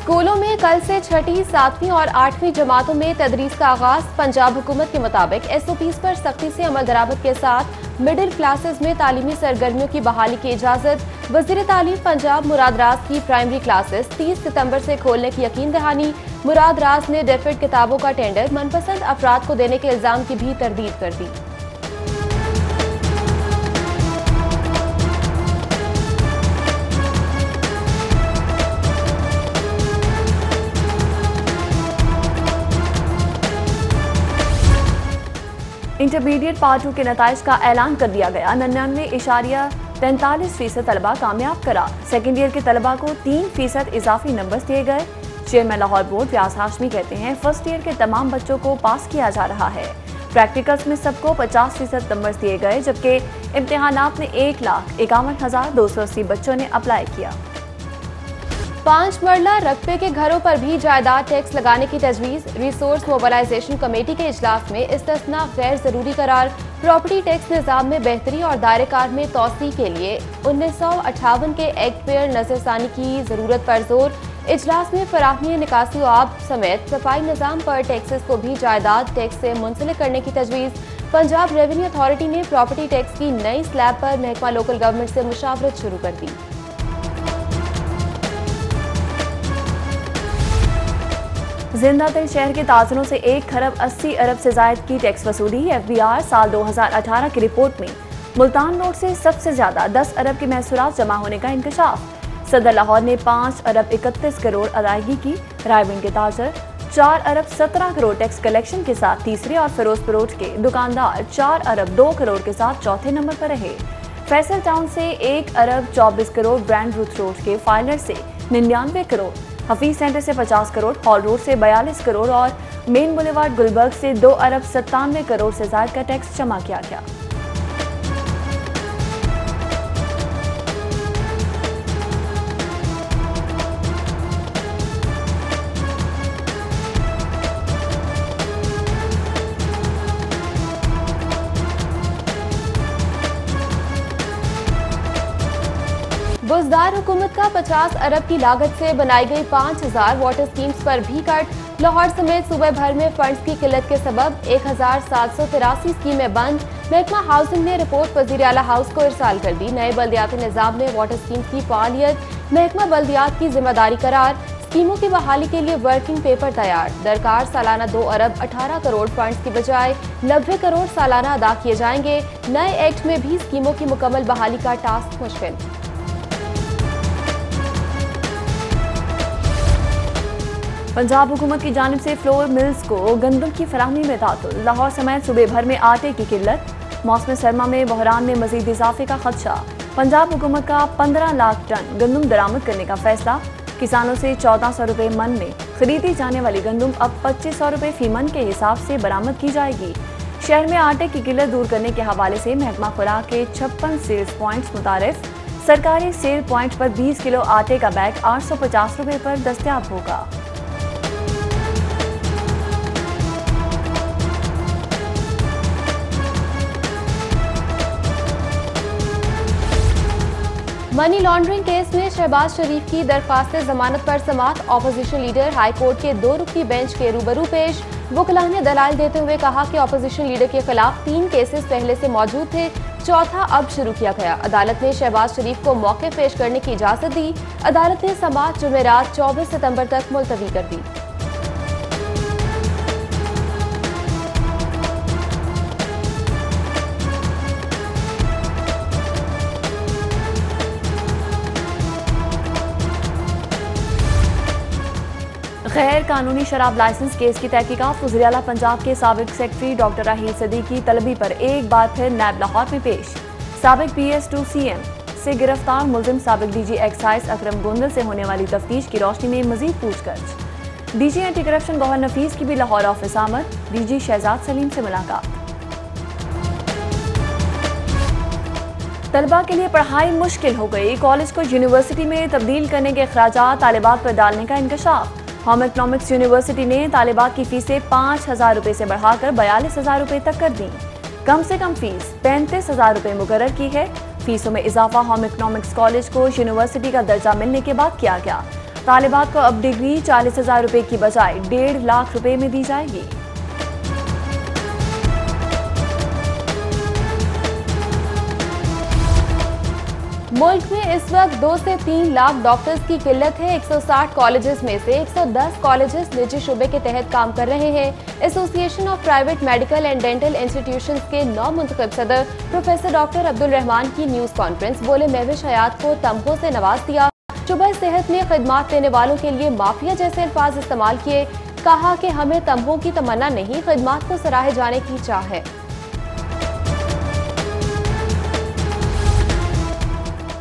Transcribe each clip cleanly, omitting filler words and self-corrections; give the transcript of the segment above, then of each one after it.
स्कूलों में कल से छठी, 7वीं और 8वीं जमातों में तदरीस का आगाज। पंजाब हुकूमत के मुताबिक SOPs पर सख्ती से अमल दरामद के साथ मिडिल क्लासेस में तालीमी सरगर्मियों की बहाली की इजाजत। वज़ीर तालीम पंजाब मुराद राज की प्राइमरी क्लासेस 30 सितंबर से खोलने की यकीन दहानी। मुराद राज ने डेफिड किताबों का टेंडर मनपसंद अफराद को देने के इल्जाम की भी तरदीद कर दी। इंटरमीडिएट पार्ट 2 के नताइज का ऐलान कर दिया गया। 99.43% तलबा कामयाब करा। सेकेंड ईयर के तलबा को 3% इजाफी नंबर्स दिए गए। चेयरमैन लाहौर बोर्ड व्यास हाशमी कहते हैं फर्स्ट ईयर के तमाम बच्चों को पास किया जा रहा है। प्रैक्टिकल्स में सबको 50% नंबर्स दिए गए, जबकि इम्तिहानात में 1,51,280 बच्चों ने अप्लाई किया। 5 मरला रकबे के घरों पर भी जायदाद टैक्स लगाने की तजवीज़। रिसोर्स मोबिलाइजेशन कमेटी के इजलास में इस्तिस्ना गैर जरूरी करार। प्रॉपर्टी टैक्स निज़ाम में बेहतरी और दायरेकार में तोसी के लिए 1958 के एक्ट पर नजरसानी की जरूरत पर जोर। इजलास में फराहमी निकासी आब समेत सफाई निज़ाम पर टैक्सेस को भी जायदाद टैक्स से मुंसलिक करने की तजवीज़। पंजाब रेवेन्यू अथॉरिटी ने प्रॉपर्टी टैक्स की नई स्लैब पर महकमा लोकल गवर्नमेंट से मुशावरत शुरू कर दी। जिंदादिल शहर के ताजरों से 1 खरब 80 अरब से जायद की टैक्स वसूली। FBI साल 2018 की रिपोर्ट में मुल्तान रोड से सबसे ज्यादा 10 अरब के महसूलात जमा होने का इंकशाफ। सदर लाहौर ने 5 अरब 31 करोड़ अदायगी की। रायविंड के ताजर 4 अरब 17 करोड़ टैक्स कलेक्शन के साथ तीसरे और फिरोजपुर रोड के दुकानदार 4 अरब 2 करोड़ के साथ चौथे नंबर पर रहे। फैसल टाउन से 1 अरब 24 करोड़, ब्रांड रूथ रोड के फाइलर से 99 करोड़, हफीज सेंटर से 50 करोड़, हॉल रोड से 42 करोड़ और मेन बुलेवार्ड गुलबर्ग से 2 अरब 97 करोड़ से ज्यादा का टैक्स जमा किया गया। बुजदार हुकूमत का 50 अरब की लागत से बनाई गई 5000 वाटर स्कीम्स पर भी कट। लाहौर समेत सूबे भर में फंड्स की किल्लत के सबब 1783 स्कीमें बंद। महकमा हाउसिंग ने रिपोर्ट वजीर आला हाउस को इरसाल कर दी। नए बल्दियाती निज़ाम में वाटर स्कीम्स की फालियत महकमा बल्दियात की जिम्मेदारी करार। स्कीमों की बहाली के लिए वर्किंग पेपर तैयार। दरकार सालाना 2 अरब 18 करोड़ फंड्स की बजाय 90 करोड़ सालाना अदा किए जाएंगे। नए एक्ट में भी स्कीमों की मुकम्मल बहाली का टास्क मुश्किल। पंजाब हुकूमत की जानिब से फ्लोर मिल्स को गंदम की फराहमी में तातुल। लाहौर समेत सूबे भर में आटे की किल्लत। मौसम सरमा में बहरान में मजीद इजाफे का खदशा। पंजाब हुकूमत का 15 लाख टन गंदम दरामद करने का फैसला। किसानों से 1400 रुपये मन में खरीदी जाने वाली गंदम अब 2500 रुपये फी मन के हिसाब से बरामद की जाएगी। शहर में आटे की किल्लत दूर करने के हवाले से महकमा खुराक के 56 सेल्स पॉइंट्स मुतारिफ। सरकारी सेल पॉइंट पर 20 किलो आटे का बैग 850 रुपये पर दस्तियाब होगा। मनी लॉन्ड्रिंग केस में शहबाज शरीफ की दरख्वास्त जमानत पर समाअत। ऑपोजिशन लीडर हाई कोर्ट के 2 रुकनी बेंच के रूबरू पेश। वकला ने दलाइल देते हुए कहा कि ऑपोजिशन लीडर के खिलाफ 3 केसेस पहले से मौजूद थे, चौथा अब शुरू किया गया। अदालत ने शहबाज शरीफ को मौके पेश करने की इजाजत दी। अदालत ने समाअत जुमेरात 24 सितंबर तक मुलतवी कर दी। गैर कानूनी शराब लाइसेंस केस की तहकीकात। वज़ीर आला पंजाब के साबिक सेक्रेटरी डॉक्टर राहील सदीक की तलबी पर एक बार फिर नैब लाहौर में पेश। साबिक PS2 CM से गिरफ्तार मुलजिम साबिक DG एक्साइज अकरम गोंदल से होने वाली तफ्तीश की रोशनी में मजीद पूछताछ। DG एंटी करप्शन गौहर नफीस की भी लाहौर ऑफिस आमद। DG शहजाद सलीम से मुलाकात। तलबा के लिए पढ़ाई मुश्किल हो गई। कॉलेज को यूनिवर्सिटी में तब्दील करने के अखराजात तालिबात पर डालने का इंकशाफ। होम इकनॉमिक्स यूनिवर्सिटी ने तालिबात की फीसें 5000 रुपये से बढ़ाकर 42,000 रुपये तक कर दी। कम से कम फीस 35,000 रुपये मुकर्रर की है। फीसों में इजाफा होम इकनॉमिक्स कॉलेज को यूनिवर्सिटी का दर्जा मिलने के बाद किया गया। तालिबात को अब डिग्री 40,000 रुपए की बजाय 1.5 लाख रुपए में दी जाएगी। मुल्क में इस वक्त 2 से 3 लाख डॉक्टर्स की किल्लत है। 160 कॉलेजेस में से 110 कॉलेजेस निजी शुबे के तहत काम कर रहे हैं। Association of private medical and dental institutions के नौ मुंतखब सदर प्रोफेसर डॉक्टर अब्दुल रहमान की न्यूज कॉन्फ्रेंस बोले महविश हयात को तमगों से नवाज दिया। शुबा सेहत में खिदमात देने वालों के लिए माफिया जैसे अल्फाज इस्तेमाल किए। कहा कि हमें तमगों की तमन्ना नहीं, खिदमात को सराहे जाने की चाह है।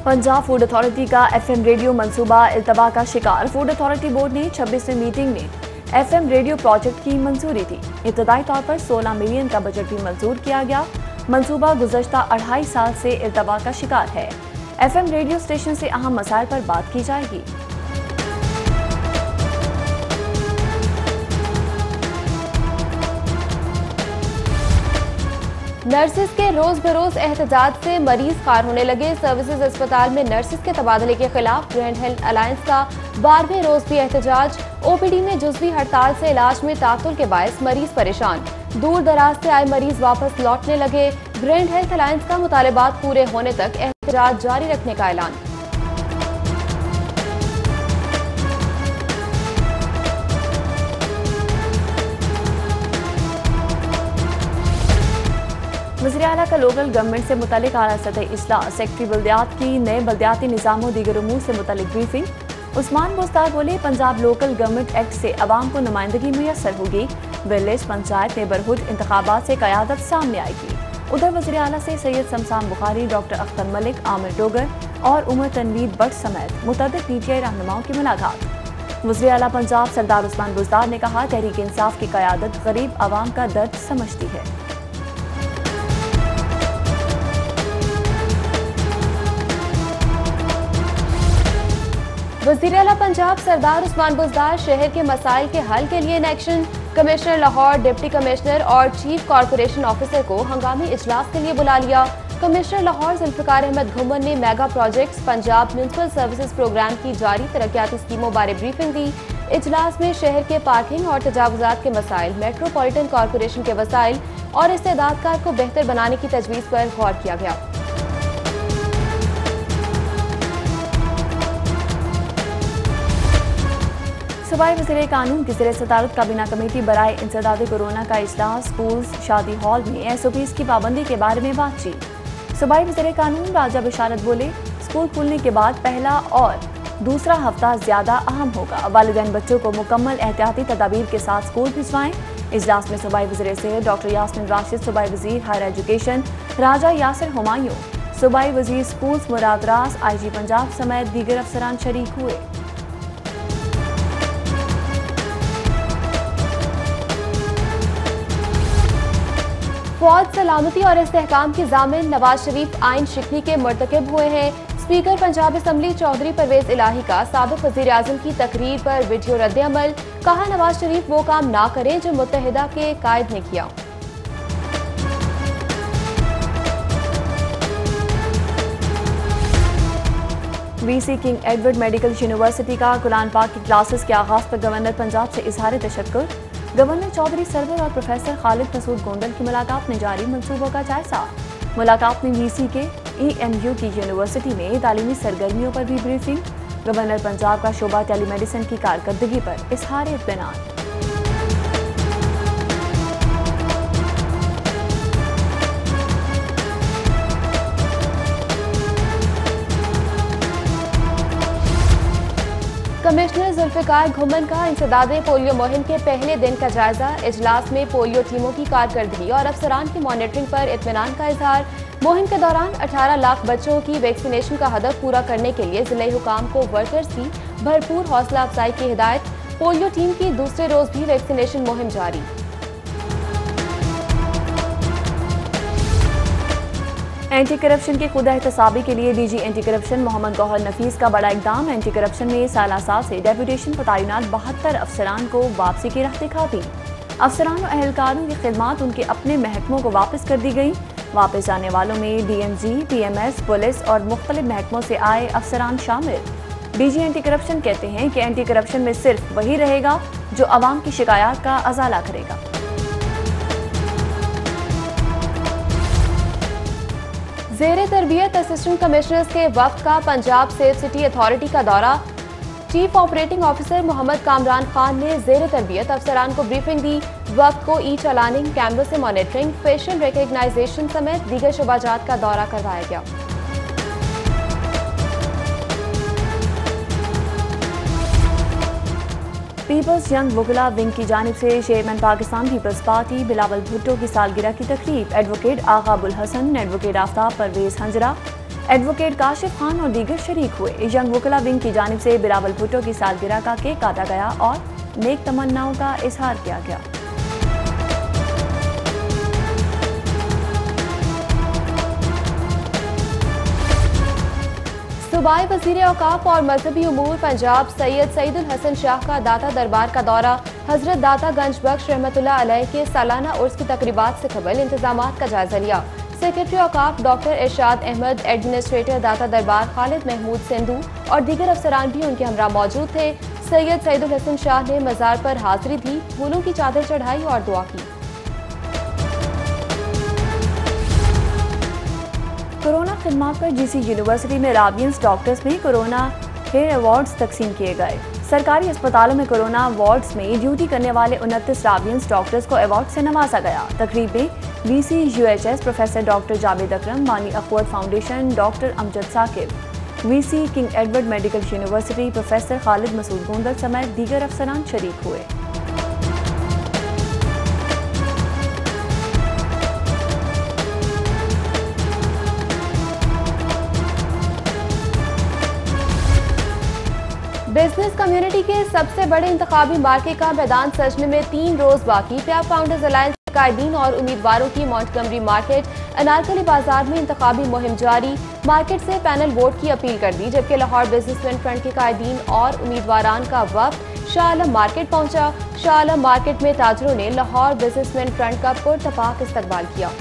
पंजाब फूड अथॉरिटी का FM रेडियो मंसूबा इल्तवा का शिकार। फूड अथॉरिटी बोर्ड ने 26वीं मीटिंग में FM रेडियो प्रोजेक्ट की मंजूरी दी। इब्तदाई तौर पर 16 मिलियन का बजट भी मंजूर किया गया। मंसूबा गुज़श्ता 2.5 साल से इल्तवा का शिकार है। FM रेडियो स्टेशन से अहम मसाइल पर बात की जाएगी। नर्सिस के रोज बरोज एहतजाज से मरीज खार होने लगे। सर्विसेज अस्पताल में नर्सिस के तबादले के खिलाफ ग्रैंड हेल्थ अलायंस का 12वें रोज भी एहतजाज। OPD में जुज़वी हड़ताल से इलाज में तातुल के बायस मरीज परेशान। दूर दराज से आए मरीज वापस लौटने लगे। ग्रैंड हेल्थ अलायंस का मुतालिबात पूरे होने तक एहतजाज जारी रखने का ऐलान। वज़ीर आला का लोकल गवर्नमेंट से मुतालिक आला सतह इस्लाह। सेक्रेटरी बल्दियात की नए बल्दियाती निज़ाम और दीगर उमूर से मुतालिक ब्रीफिंग। उस्मान बोस्तार बोले पंजाब लोकल गवर्नमेंट एक्ट से अवाम को नुमाइंदगी मुयसर होगी। विलेज, पंचायत, नेबरहुड इंतखाबात से क़यादत सामने आएगी। उधर वज़ीर आला से सैयद शमशान बुखारी, डॉक्टर अख्तर मलिक, आमिर डोगर और उमर तनवीर बट समेत मुतअद्दिद PTI रहनुमाओं की मुलाकात। वज़ीर आला पंजाब सरदार उस्मान बुज़दार ने कहा तहरीक इंसाफ की क़यादत गरीब आवाम का दर्द समझती है। वज़ीर आला पंजाब सरदार उस्मान बुज़दार शहर के मसाइल के हल के लिए in action. Commissioner Lahore, deputy commissioner और चीफ कॉर्पोरेशन ऑफिसर को हंगामी इजलास के लिए बुला लिया। कमिश्नर लाहौर जुल्फ़िकार अहमद घुमन ने mega projects Punjab municipal services program की जारी तरक्याती स्कीमों बारे ब्रीफिंग दी। इजलास में शहर के पार्किंग और तजावुज़ात के मसाइल, मेट्रोपॉलिटन कॉर्पोरेशन के वसाइल और इस्तेदादकार को बेहतर बनाने की तजवीज़ पर गौर किया गया। सूबाई वज़ीर कानून की ज़ेर सदारत काबीना कमेटी बराए इंसदाद कोरोना का इजलास। स्कूल्स, शादी हॉल में SOPs की पाबंदी के बारे में बातचीत। सूबाई वज़ीर कानून राजा बिशारत बोले स्कूल खुलने के बाद पहला और दूसरा हफ्ता ज्यादा अहम होगा। वालिदैन बच्चों को मुकम्मल एहतियाती तदाबीर के साथ स्कूल भिजवाएं। इजलास में सूबाई वज़ीर सेहत डॉक्टर यास्मीन राशिद, सूबाई वज़ीर हायर एजुकेशन राजा यासिर हुमायूं, सूबाई वज़ीर स्कूल्स मुराद रास, IG पंजाब समेत दीगर अफसरान शरीक हुए। फौज, सलामती और इस्तेहकाम की जामिन नवाज शरीफ आइन शिकनी के मर्तकब हुए हैं। स्पीकर पंजाब असम्बली चौधरी परवेज इलाही का साबिक वज़ीर आज़म की तकरीर पर वीडियो रद्द-ए-अमल। कहा नवाज शरीफ वो काम ना करें जो मुत्तहिदा के कायद ने किया। VC king Edward medical university का कुरान पाक की क्लासेस के आगाज पर गवर्नर पंजाब से इजहार तशक्कुर। गवर्नर चौधरी सरवर और प्रोफेसर खालिद मसूद गोंडल की मुलाकात में जारी मंसूबों का जायजा। मुलाकात में VC के EMU की यूनिवर्सिटी में तालीमी सरगर्मियों पर भी ब्रीफिंग। गवर्नर पंजाब का शोबा टेलीमेडिसिन की कारकर्दगी पर इजहार इत्मीनान। कमिश्नर जुल्फ़िकार घुमन का इंसदादे पोलियो मुहिम के पहले दिन का जायजा। इजलास में पोलियो टीमों की कारकर्दगी और अफसरान की मॉनिटरिंग पर इत्मीनान का इजहार। मुहिम के दौरान 18 लाख बच्चों की वैक्सीनेशन का हदफ पूरा करने के लिए जिले हुकाम को वर्कर्स की भरपूर हौसला अफजाई की हिदायत। पोलियो टीम की दूसरे रोज भी वैक्सीनेशन मुहिम जारी। एंटी करप्शन की खुद एहतसाबी के लिए DG anti corruption Mohammad Gohar Nafees का बड़ा इकदाम। एंटी करप्शन में सालासाल से डेपुटेशन पर तैनात 72 अफसरान को वापसी की राह दिखा दी। अफसरान और अहलकारों की खिदमात उनके अपने महकमों को वापस कर दी गई। वापस जाने वालों में DMG, PMS, पुलिस और मुख्तलिफ महकमों से आए अफसरान शामिल। डीजी एंटी करप्शन कहते हैं कि एंटी करप्शन में सिर्फ वही रहेगा जो आवाम की शिकायत का अजाला करेगा। ज़ेरे तरबियत असिस्टेंट कमिश्नर्स के वक्त का पंजाब सेफ सिटी अथॉरिटी का दौरा। Chief operating officer Mohammad Kamran Khan ने ज़ेरे तरबियत अफसरान को ब्रीफिंग दी। वक्त को ई चलानिंग, कैमरों से मॉनिटरिंग, फेशियल रिकग्नाइजेशन समेत दीगर शुबाजात का दौरा करवाया गया। पीपल्स यंग वुकला विंग की जानिब से chairman Pakistan Peoples Party Bilawal Bhutto की सालगिरह की तकरीब advocate Agha Abul Hasan, advocate Aftab Parvez Hanjra, advocate Kashif Khan और दीगर शरीक हुए। यंग वुकला विंग की जानिब से बिलावल भुट्टो की सालगिरह का केक काटा गया और नेक तमन्नाओं का इजहार किया गया। सूबाई वज़ीर औकाफ और मजहबी उमूर पंजाब सैयद सईदुल हसन शाह का दाता दरबार का दौरा। हजरत दाता गंज बख्श रहमतुल्लाह अलैह के सालाना उर्स की तकरीबात से कबल इंतजामात का जायजा लिया। सेक्रेटरी औकाफ डॉक्टर इरशाद अहमद, एडमिनिस्ट्रेटर दाता दरबार खालिद महमूद सिंधु और दीगर अफसरान भी उनके हमरा मौजूद थे। सैयद सईदुल हसन शाह ने मज़ार पर हाजिरी दी, फूलों की चादर चढ़ाई और दुआ की। कोरोना खिदमात पर जीसी यूनिवर्सिटी में राबियंस डॉक्टर्स में कोरोना हेयर अवार्ड्स तकसीम किए गए। सरकारी अस्पतालों में कोरोना वार्ड्स में ड्यूटी करने वाले 29 राबियंस डॉक्टर्स को अवार्ड से नवाजा गया। तकरीब में VC UHS professor doctor Javed Akram, बानी Akhuwat foundation doctor Amjad Saqib, VC King Edward medical university professor Khalid Masood Gondal समेत दीगर अफसरान शरीक हुए। बिजनेस कम्युनिटी के सबसे बड़े इंतखाबी मार्के का मैदान सजने में 3 रोज बाकी। प्यार फाउंडर्स अलायंस के कायदीन और उम्मीदवारों की मॉन्टगमरी मार्केट, अनारकली बाजार में इंतखाबी मुहिम जारी। मार्केट से पैनल वोट की अपील कर दी, जबकि लाहौर बिजनेसमैन फ्रंट के कायदीन और उम्मीदवारान का वफ्द शाह आलम मार्केट पहुंचा। शाह आलम मार्केट में ताजरों ने लाहौर बिजनेसमैन फ्रंट का पुरतपाक इस्तकबाल किया।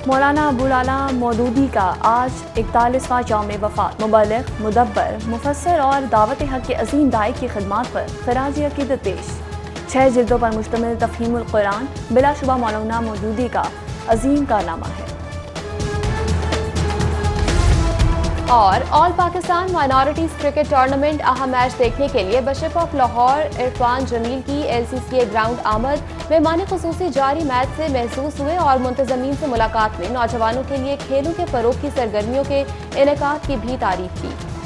मौलाना अबुल आला मौदूदी का आज 41वां यौम वफ़ात। मुबल्लिग, मुदब्बर, मुफस्सिर और दावत हक के अजीम दाई की खिदमात पर खराज अकीदत पेश। 6 जिल्दों पर मुश्तमिल तफ़हीमुल कुरान बिलाशुबा मौलाना मौदूदी का अजीम कारनामा है। और all Pakistan minorities cricket tournament अहम मैच देखने के लिए बशिप ऑफ लाहौर इरफान जमील की LCCA ग्राउंड आमद। मेहमान खुसूसी जारी मैच से महसूस हुए और मुंतजमीन से मुलाकात में नौजवानों के लिए खेलों के फरोग की सरगर्मियों के इनेकाद की भी तारीफ की।